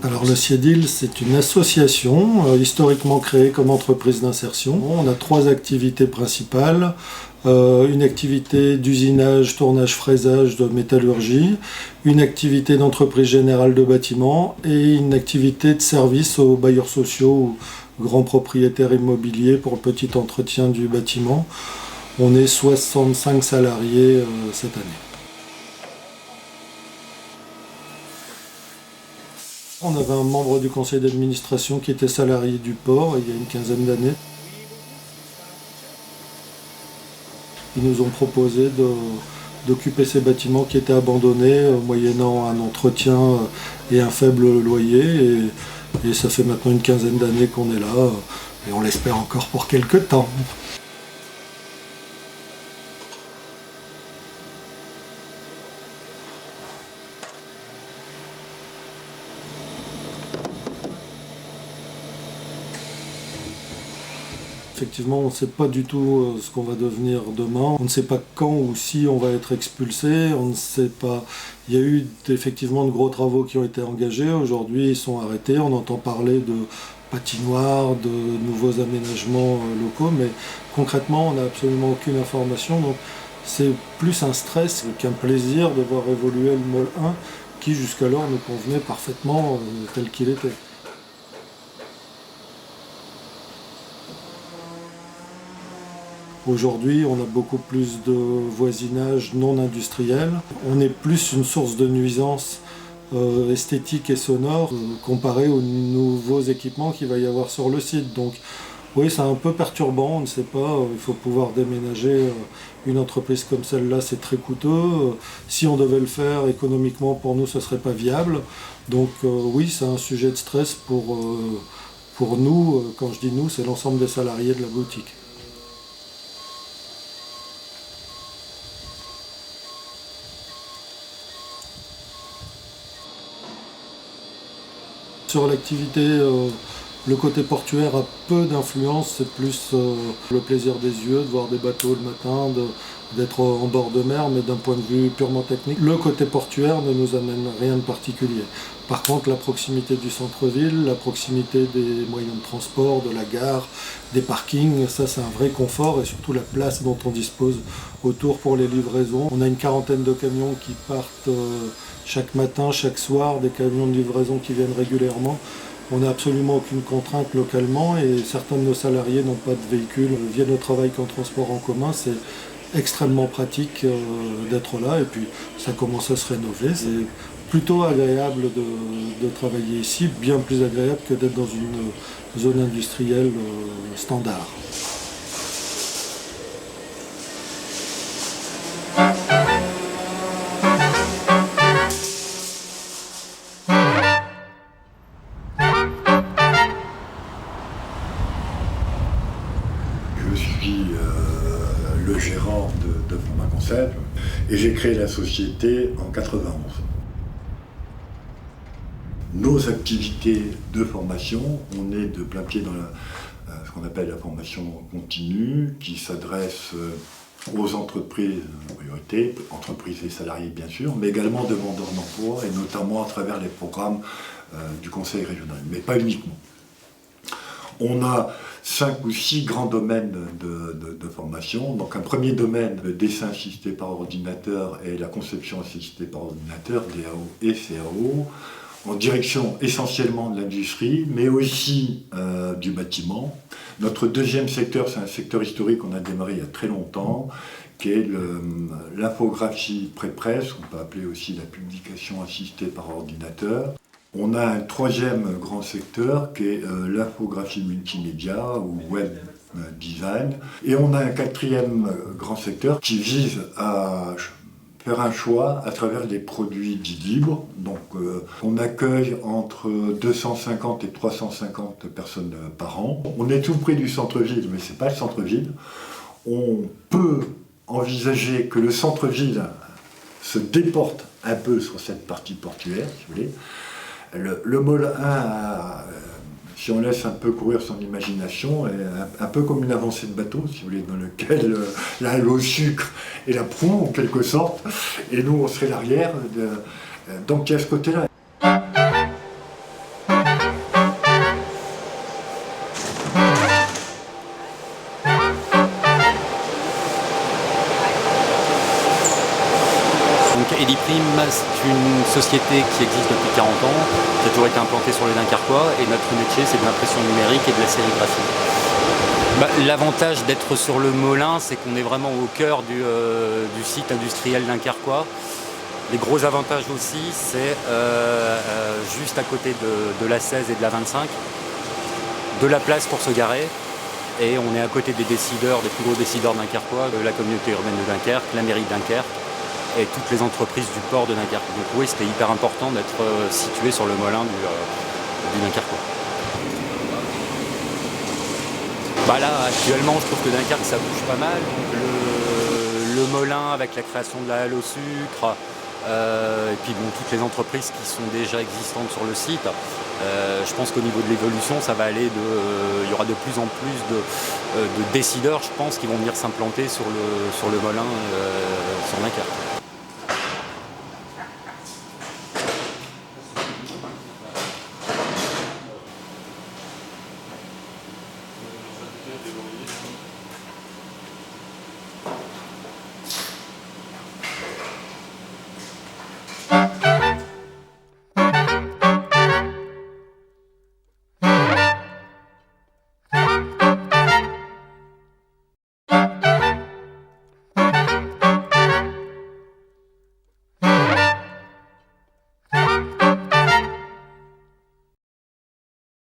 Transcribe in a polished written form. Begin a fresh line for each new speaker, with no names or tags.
Alors le CIEDIL, c'est une association historiquement créée comme entreprise d'insertion. On a 3 activités principales. Une activité d'usinage, tournage, fraisage de métallurgie, une activité d'entreprise générale de bâtiment et une activité de service aux bailleurs sociaux ou grands propriétaires immobiliers pour le petit entretien du bâtiment. On est 65 salariés cette année. On avait un membre du conseil d'administration qui était salarié du port il y a une quinzaine d'années. Ils nous ont proposé d'occuper ces bâtiments qui étaient abandonnés moyennant un entretien et un faible loyer. Et ça fait maintenant une quinzaine d'années qu'on est là et on l'espère encore pour quelques temps. Effectivement, on ne sait pas du tout ce qu'on va devenir demain. On ne sait pas quand ou si on va être expulsé. On ne sait pas. Il y a eu effectivement de gros travaux qui ont été engagés. Aujourd'hui, ils sont arrêtés. On entend parler de patinoires, de nouveaux aménagements locaux, mais concrètement, on n'a absolument aucune information. Donc, c'est plus un stress qu'un plaisir de voir évoluer le Môle 1 qui, jusqu'alors, nous convenait parfaitement tel qu'il était. Aujourd'hui, on a beaucoup plus de voisinage non industriel. On est plus une source de nuisance esthétique et sonore comparé aux nouveaux équipements qu'il va y avoir sur le site. Donc oui, c'est un peu perturbant, on ne sait pas, il faut pouvoir déménager une entreprise comme celle-là, c'est très coûteux. Si on devait le faire économiquement, pour nous, ce ne serait pas viable. Donc oui, c'est un sujet de stress pour nous. Quand je dis nous, c'est l'ensemble des salariés de la boutique. Sur l'activité, le côté portuaire a peu d'influence, c'est plus le plaisir des yeux, de voir des bateaux le matin, d'être en bord de mer, mais d'un point de vue purement technique, le côté portuaire ne nous amène rien de particulier. Par contre, la proximité du centre-ville, la proximité des moyens de transport, de la gare, des parkings, ça c'est un vrai confort et surtout la place dont on dispose autour pour les livraisons. On a une quarantaine de camions qui partent chaque matin, chaque soir, des camions de livraison qui viennent régulièrement. On n'a absolument aucune contrainte localement et certains de nos salariés n'ont pas de véhicule, viennent au travail qu'en transport en commun. C'est extrêmement pratique d'être là et puis ça commence à se rénover. C'est plutôt agréable de travailler ici, bien plus agréable que d'être dans une zone industrielle standard.
Je suis le gérant de Format Concept et j'ai créé la société en 91. Nos activités de formation, on est de plein pied dans ce qu'on appelle la formation continue, qui s'adresse aux entreprises en priorité, entreprises et salariés bien sûr, mais également demandeurs d'emploi et notamment à travers les programmes du Conseil régional, mais pas uniquement. On a 5 ou 6 grands domaines de formation. Donc un premier domaine, le dessin assisté par ordinateur et la conception assistée par ordinateur, DAO et CAO, en direction essentiellement de l'industrie, mais aussi du bâtiment. Notre deuxième secteur, c'est un secteur historique qu'on a démarré il y a très longtemps, qui est l'infographie pré-presse, qu'on peut appeler aussi la publication assistée par ordinateur. On a un troisième grand secteur qui est l'infographie multimédia ou web design. Et on a un quatrième grand secteur qui vise à faire un choix à travers les produits dits libres. Donc on accueille entre 250 et 350 personnes par an. On est tout près du centre-ville, mais ce n'est pas le centre-ville. On peut envisager que le centre-ville se déporte un peu sur cette partie portuaire, si vous voulez. Le Môle 1, si on laisse un peu courir son imagination, est un peu comme une avancée de bateau, si vous voulez, dans lequel là, l'eau sucre et la proue, en quelque sorte, et nous, on serait l'arrière. Donc il y a ce côté-là.
Philiprime, c'est une société qui existe depuis 40 ans, qui a toujours été implantée sur le Dunkerquois, et notre métier, c'est de l'impression numérique et de la sérigraphie. L'avantage d'être sur le Molin, c'est qu'on est vraiment au cœur du site industriel dunkerquois. Les gros avantages aussi, c'est juste à côté de la 16 et de la 25, de la place pour se garer. Et on est à côté des décideurs, des plus gros décideurs dunkerquois, de la communauté urbaine de Dunkerque, la mairie de Dunkerque et toutes les entreprises du port de Dunkerque. Donc oui, c'était hyper important d'être situé sur le Molin du Dunkerquois. Là, actuellement, je trouve que Dunkerque, ça bouge pas mal. Donc, le Molin avec la création de la halle au sucre, et puis toutes les entreprises qui sont déjà existantes sur le site. Je pense qu'au niveau de l'évolution, ça va aller il y aura de plus en plus de décideurs, je pense, qui vont venir s'implanter sur le Molin sur Dunkerque.